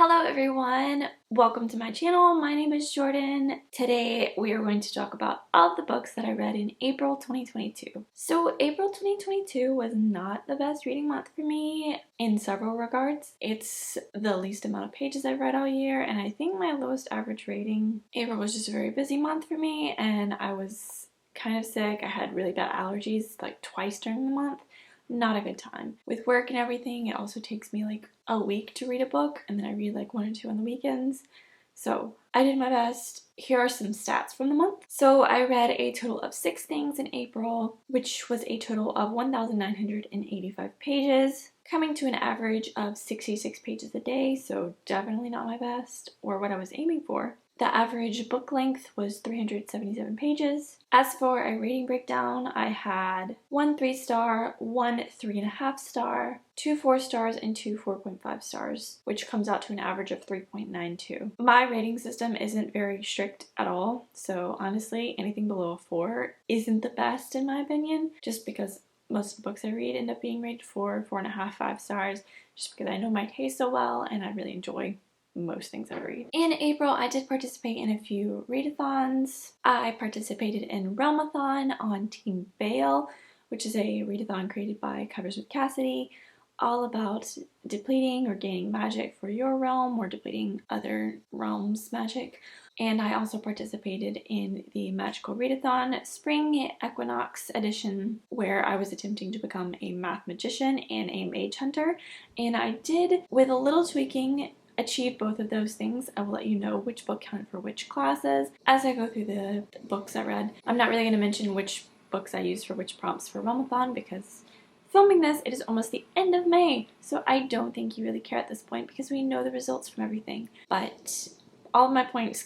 Hello everyone, welcome to my channel. My name is Jordan. Today we are going to talk about all of the books that I read in April 2022. So April 2022 was not the best reading month for me in several regards. It's the least amount of pages I've read all year, and I think my lowest average rating. April was just a very busy month for me, and I was kind of sick. I had really bad allergies like twice during the month. Not a good time. With work and everything, it also takes me like a week to read a book, and then I read like one or two on the weekends. So I did my best. Here are some stats from the month. So I read a total of 6 things in April, which was a total of 1,985 pages, coming to an average of 66 pages a day, so definitely not my best, or what I was aiming for. The average book length was 377 pages. As for a rating breakdown, I had 1 3-star, 1 3.5 star, 2 4 stars, and 2 4.5 stars, which comes out to an average of 3.92. My rating system isn't very strict at all, so honestly, anything below a 4 isn't the best in my opinion, just because most of the books I read end up being rated 4, 4.5, 5 stars, just because I know my taste so well and I really enjoy most things I read. In April, I did participate in a few readathons. I participated in Realmathon on Team Vale, which is a readathon created by Covers with Cassidy, all about depleting or gaining magic for your realm or depleting other realms' magic. And I also participated in the Magical Readathon Spring Equinox Edition, where I was attempting to become a math magician and a mage hunter. And I did, with a little tweaking, achieve both of those things. I will let you know which book counted for which classes as I go through the books I read. I'm not really going to mention which books I used for which prompts for Realmathon because filming this, it is almost the end of May, so I don't think you really care at this point because we know the results from everything. But all of my books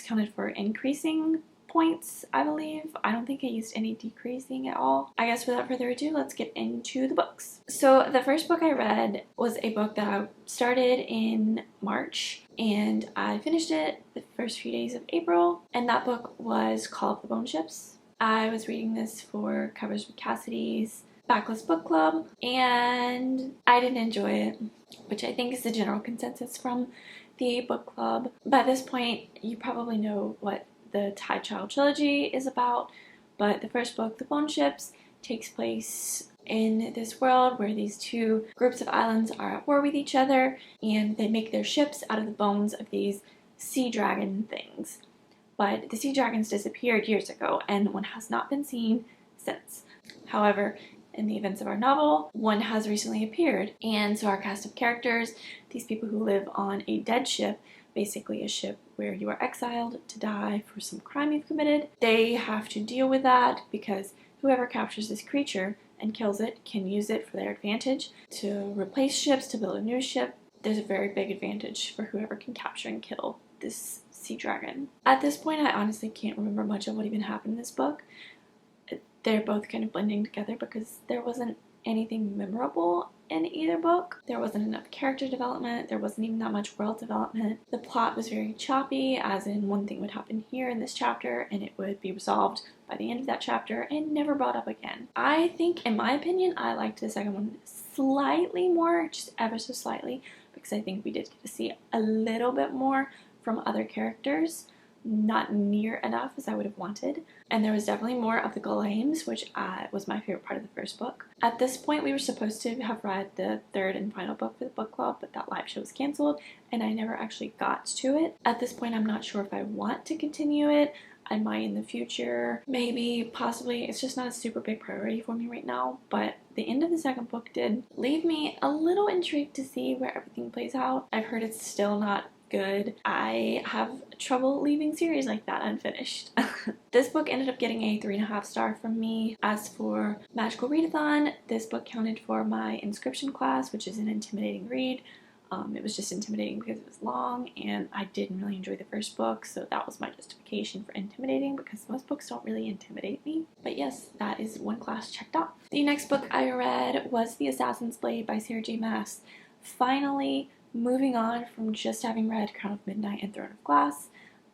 counted for increasing points, I believe. I don't think I used any decreasing at all. I guess without further ado, let's get into the books. So the first book I read was a book that I started in March, and I finished it the first few days of April, and that book was Call of the Bone Ships. I was reading this for Covers with Cassidy's Backlist Book Club, and I didn't enjoy it, which I think is the general consensus from the book club. By this point, you probably know what the Tie Child trilogy is about, but the first book, The Bone Ships, takes place in this world where these two groups of islands are at war with each other, and they make their ships out of the bones of these sea dragon things. But the sea dragons disappeared years ago, and one has not been seen since. However, in the events of our novel, one has recently appeared, and so our cast of characters, these people who live on a dead ship, basically a ship where you are exiled to die for some crime you've committed, they have to deal with that because whoever captures this creature and kills it can use it for their advantage to replace ships, to build a new ship. There's a very big advantage for whoever can capture and kill this sea dragon. At this point, I honestly can't remember much of what even happened in this book. They're both kind of blending together because there wasn't anything memorable in either book. There wasn't enough character development. There wasn't even that much world development. The plot was very choppy, as in one thing would happen here in this chapter and it would be resolved by the end of that chapter and never brought up again. I think, in my opinion, I liked the second one slightly more, just ever so slightly, because I think we did get to see a little bit more from other characters. Not near enough as I would have wanted. And there was definitely more of the Galames, which was my favorite part of the first book. At this point, we were supposed to have read the third and final book for the book club, but that live show was canceled, and I never actually got to it. At this point, I'm not sure if I want to continue it. I might in the future, maybe, possibly. It's just not a super big priority for me right now, but the end of the second book did leave me a little intrigued to see where everything plays out. I've heard it's still not good. I have trouble leaving series like that unfinished. This book ended up getting a 3.5 star from me. As for Magical Readathon, this book counted for my inscription class, which is an intimidating read. It was just intimidating because it was long, and I didn't really enjoy the first book, so that was my justification for intimidating, because most books don't really intimidate me. But yes, that is one class checked off. The next book I read was The Assassin's Blade by Sarah J. Maas. Finally, moving on from just having read Crown of Midnight and Throne of Glass,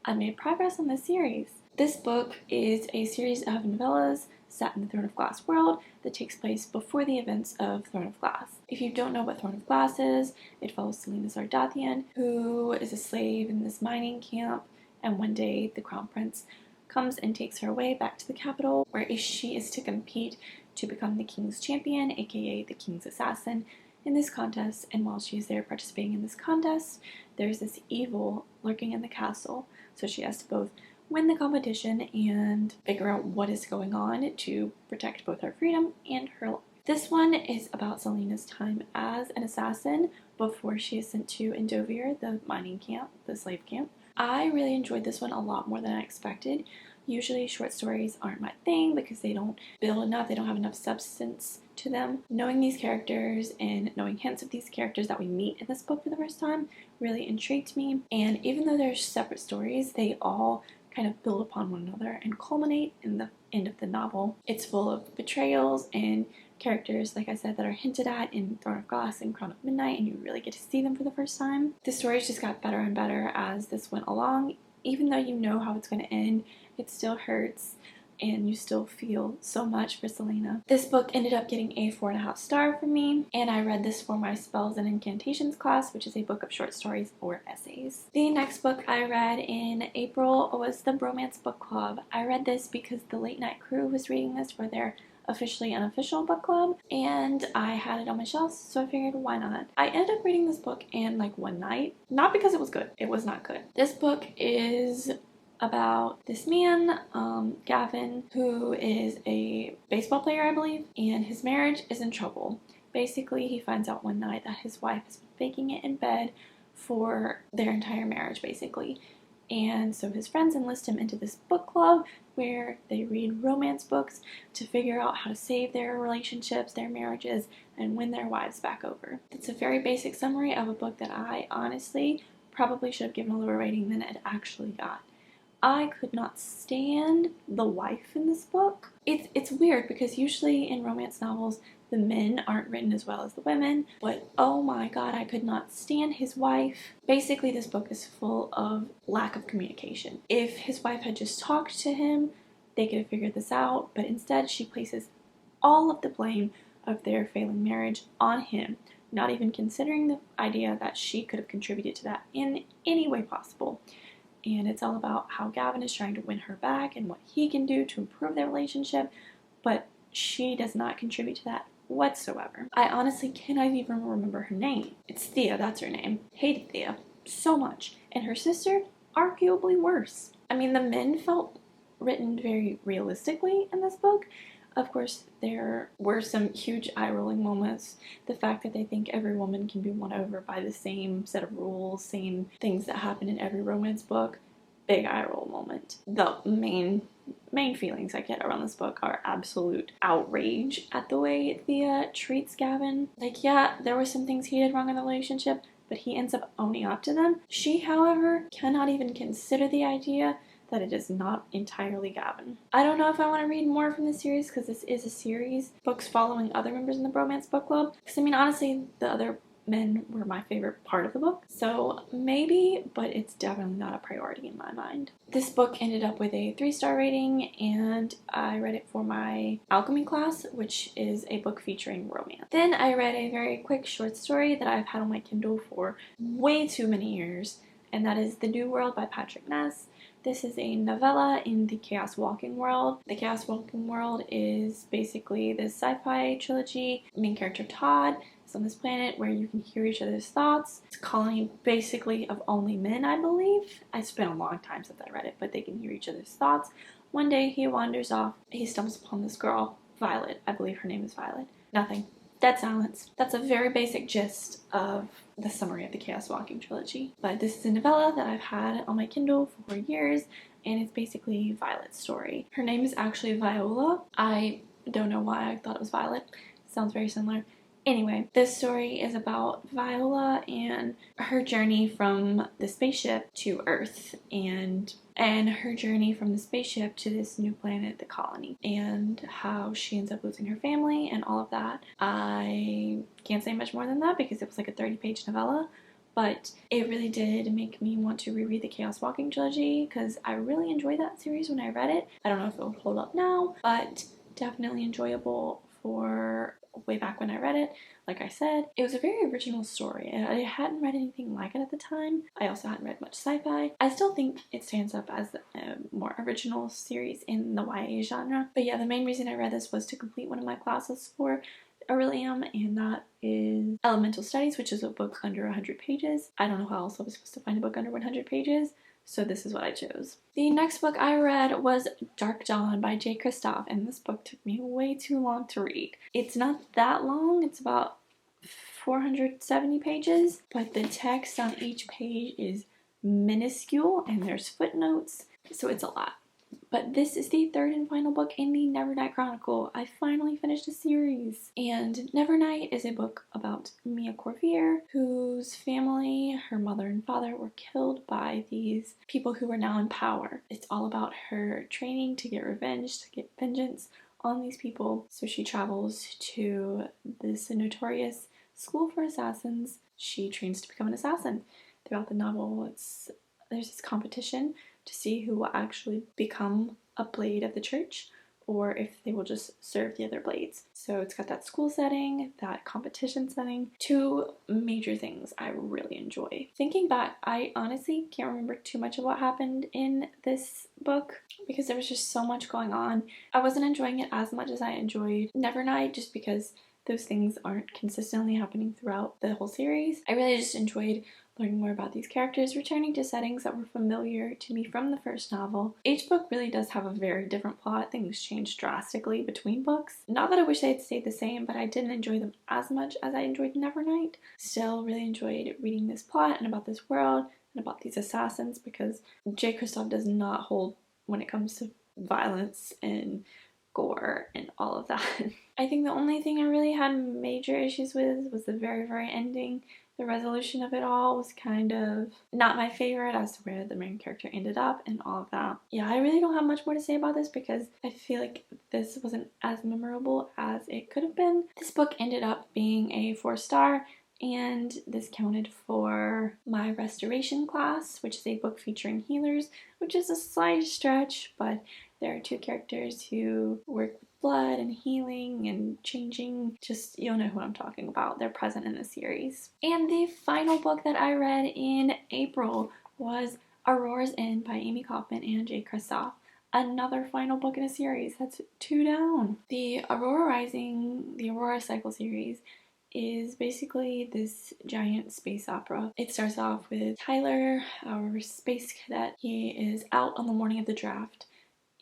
I made progress on this series. This book is a series of novellas set in the Throne of Glass world that takes place before the events of Throne of Glass. If you don't know what Throne of Glass is, it follows Selena Zardathian, who is a slave in this mining camp, and one day the Crown Prince comes and takes her away back to the capital, where she is to compete to become the King's Champion, aka the King's Assassin, in this contest. And while she's there participating in this contest, there's this evil lurking in the castle, so she has to both win the competition and figure out what is going on to protect both her freedom and her life. This one is about Selena's time as an assassin before she is sent to Endovir, the mining camp, the slave camp. I really enjoyed this one a lot more than I expected. Usually short stories aren't my thing because they don't build enough, they don't have enough substance to them. Knowing these characters and knowing hints of these characters that we meet in this book for the first time really intrigued me. And even though they're separate stories, they all kind of build upon one another and culminate in the end of the novel. It's full of betrayals and characters, like I said, that are hinted at in Throne of Glass and Crown of Midnight, and you really get to see them for the first time. The stories just got better and better as this went along. Even though you know how it's going to end, it still hurts and you still feel so much for Selena. This book ended up getting a 4.5 star from me, and I read this for my Spells and Incantations class, which is a book of short stories or essays. The next book I read in April was the Bromance Book Club. I read this because the Late Night Crew was reading this for their officially unofficial book club, and I had it on my shelf, so I figured why not. I ended up reading this book in like one night, not because it was good. It was not good. This book is about this man, Gavin, who is a baseball player, I believe, and his marriage is in trouble. Basically, he finds out one night that his wife has been faking it in bed for their entire marriage, basically. And so his friends enlist him into this book club where they read romance books to figure out how to save their relationships, their marriages, and win their wives back over. It's a very basic summary of a book that I honestly probably should have given a lower rating than it actually got. I could not stand the wife in this book. It's weird because usually in romance novels the men aren't written as well as the women, but oh my god, I could not stand his wife. Basically, this book is full of lack of communication. If his wife had just talked to him, they could have figured this out, but instead she places all of the blame of their failing marriage on him, not even considering the idea that she could have contributed to that in any way possible. And it's all about how Gavin is trying to win her back and what he can do to improve their relationship, but she does not contribute to that whatsoever. I honestly cannot even remember her name. It's Thea, that's her name. Hated Thea so much. And her sister, arguably worse. I mean, the men felt written very realistically in this book. Of course, there were some huge eye-rolling moments. The fact that they think every woman can be won over by the same set of rules, same things that happen in every romance book. Big eye-roll moment. The main feelings I get around this book are absolute outrage at the way Thea treats Gavin. Like, yeah, there were some things he did wrong in the relationship, but he ends up owning up to them. She, however, cannot even consider the idea that it is not entirely Gavin. I don't know if I want to read more from this series because this is a series, books following other members in the Bromance Book Club. Because I mean, honestly, the other men were my favorite part of the book. So maybe, but it's definitely not a priority in my mind. This book ended up with a 3-star rating, and I read it for my alchemy class, which is a book featuring romance. Then I read a very quick short story that I've had on my Kindle for way too many years, and that is The New World by Patrick Ness. This is a novella in the Chaos Walking world. The Chaos Walking world is basically this sci-fi trilogy. Main character Todd is on this planet where you can hear each other's thoughts. It's a colony basically of only men, I believe. It's been a long time since I read it, but they can hear each other's thoughts. One day he wanders off. He stumbles upon this girl, Violet. I believe her name is Violet. Nothing. Dead silence. That's a very basic gist of the summary of the Chaos Walking trilogy. But this is a novella that I've had on my Kindle for years, and it's basically Violet's story. Her name is actually Viola. I don't know why I thought it was Violet. It sounds very similar. Anyway, this story is about Viola and her journey from the spaceship to Earth, and her journey from the spaceship to this new planet, the colony, and how she ends up losing her family and all of that. I can't say much more than that because it was like a 30-page novella, but it really did make me want to reread the Chaos Walking trilogy because I really enjoyed that series when I read it. I don't know if it would hold up now, but definitely enjoyable for way back when I read it. Like I said, it was a very original story. I hadn't read anything like it at the time. I also hadn't read much sci-fi. I still think it stands up as a more original series in the YA genre. But yeah, the main reason I read this was to complete one of my classes for Aurelium, and that is Elemental Studies, which is a book under 100 pages. I don't know how else I was supposed to find a book under 100 pages, so this is what I chose. The next book I read was Dark Dawn by J. Kristoff, and this book took me way too long to read. It's not that long, it's about 470 pages, but the text on each page is minuscule and there's footnotes, so it's a lot. But this is the third and final book in the Nevernight Chronicle. I finally finished a series. And Nevernight is a book about Mia Corvier, whose family, her mother and father, were killed by these people who are now in power. It's all about her training to get revenge, to get vengeance on these people. So she travels to this notorious school for assassins. She trains to become an assassin. Throughout the novel, there's this competition to see who will actually become a blade of the church or if they will just serve the other blades. So it's got that school setting, that competition setting, two major things I really enjoy. Thinking back, I honestly can't remember too much of what happened in this book because there was just so much going on. I wasn't enjoying it as much as I enjoyed Nevernight just because those things aren't consistently happening throughout the whole series. I really just enjoyed learning more about these characters, returning to settings that were familiar to me from the first novel. Each book really does have a very different plot. Things change drastically between books. Not that I wish they had stayed the same, but I didn't enjoy them as much as I enjoyed Nevernight. Still really enjoyed reading this plot and about this world and about these assassins because J. Kristoff does not hold when it comes to violence and gore and all of that. I think the only thing I really had major issues with was the very, very ending. The resolution of it all was kind of not my favorite as to where the main character ended up and all of that. Yeah, I really don't have much more to say about this because I feel like this wasn't as memorable as it could have been. This book ended up being a 4-star, and this counted for my restoration class, which is a book featuring healers, which is a slight stretch, but there are two characters who work with blood and healing and changing. Just, you'll know who I'm talking about. They're present in the series. And the final book that I read in April was Auroras Inn by Amy Kaufman and J. Kristoff. Another final book in a series. That's 2 down. The Aurora Rising, the Aurora Cycle series, is basically this giant space opera. It starts off with Tyler, our space cadet. He is out on the morning of the draft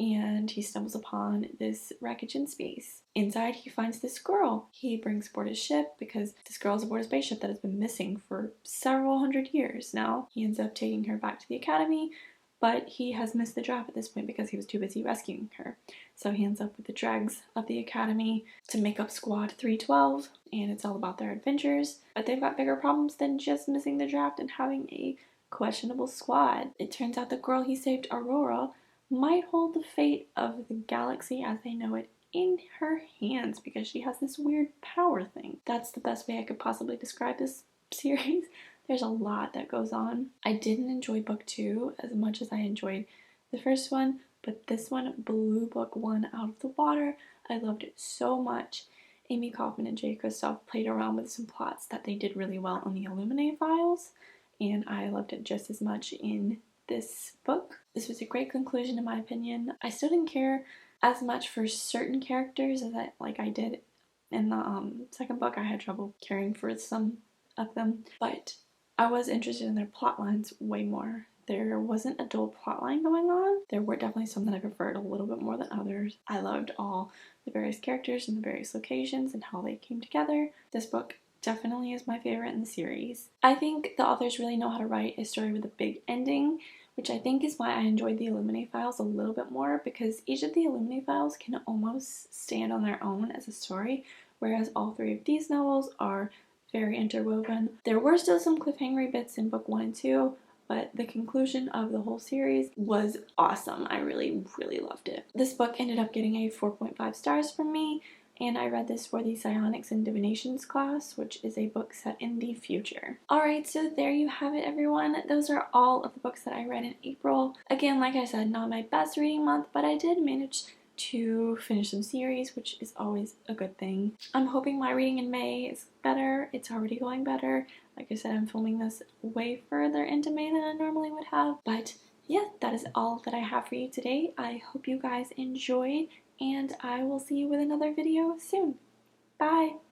and he stumbles upon this wreckage in space. Inside, he finds this girl. He brings aboard his ship because this girl is aboard a spaceship that has been missing for several hundred years now. He ends up taking her back to the academy, but he has missed the draft at this point because he was too busy rescuing her. So he ends up with the dregs of the academy to make up Squad 312, and it's all about their adventures. But they've got bigger problems than just missing the draft and having a questionable squad. It turns out the girl he saved, Aurora, might hold the fate of the galaxy as they know it in her hands because she has this weird power thing. That's the best way I could possibly describe this series. There's a lot that goes on. I didn't enjoy book 2 as much as I enjoyed the first one, but this one blew book 1 out of the water. I loved it so much. Amy Kaufman and J. Kristoff played around with some plots that they did really well on the Illuminate files, and I loved it just as much in this book. This was a great conclusion in my opinion. I still didn't care as much for certain characters as I did in the second book. I had trouble caring for some of them, but I was interested in their plot lines way more. There wasn't a dual plot line going on. There were definitely some that I preferred a little bit more than others. I loved all the various characters and the various locations and how they came together. This book definitely is my favorite in the series. I think the authors really know how to write a story with a big ending, which I think is why I enjoyed the Illuminate files a little bit more, because each of the Illuminate files can almost stand on their own as a story, whereas all 3 of these novels are very interwoven. There were still some cliffhangery bits in book 1 and 2, but the conclusion of the whole series was awesome. I really, really loved it. This book ended up getting a 4.5 stars from me, and I read this for the Psionics and Divinations class, which is a book set in the future. Alright, so there you have it, everyone. Those are all of the books that I read in April. Again, like I said, not my best reading month, but I did manage to finish some series, which is always a good thing. I'm hoping my reading in May is better. It's already going better. Like I said, I'm filming this way further into May than I normally would have. But yeah, that is all that I have for you today. I hope you guys enjoyed, and I will see you with another video soon. Bye!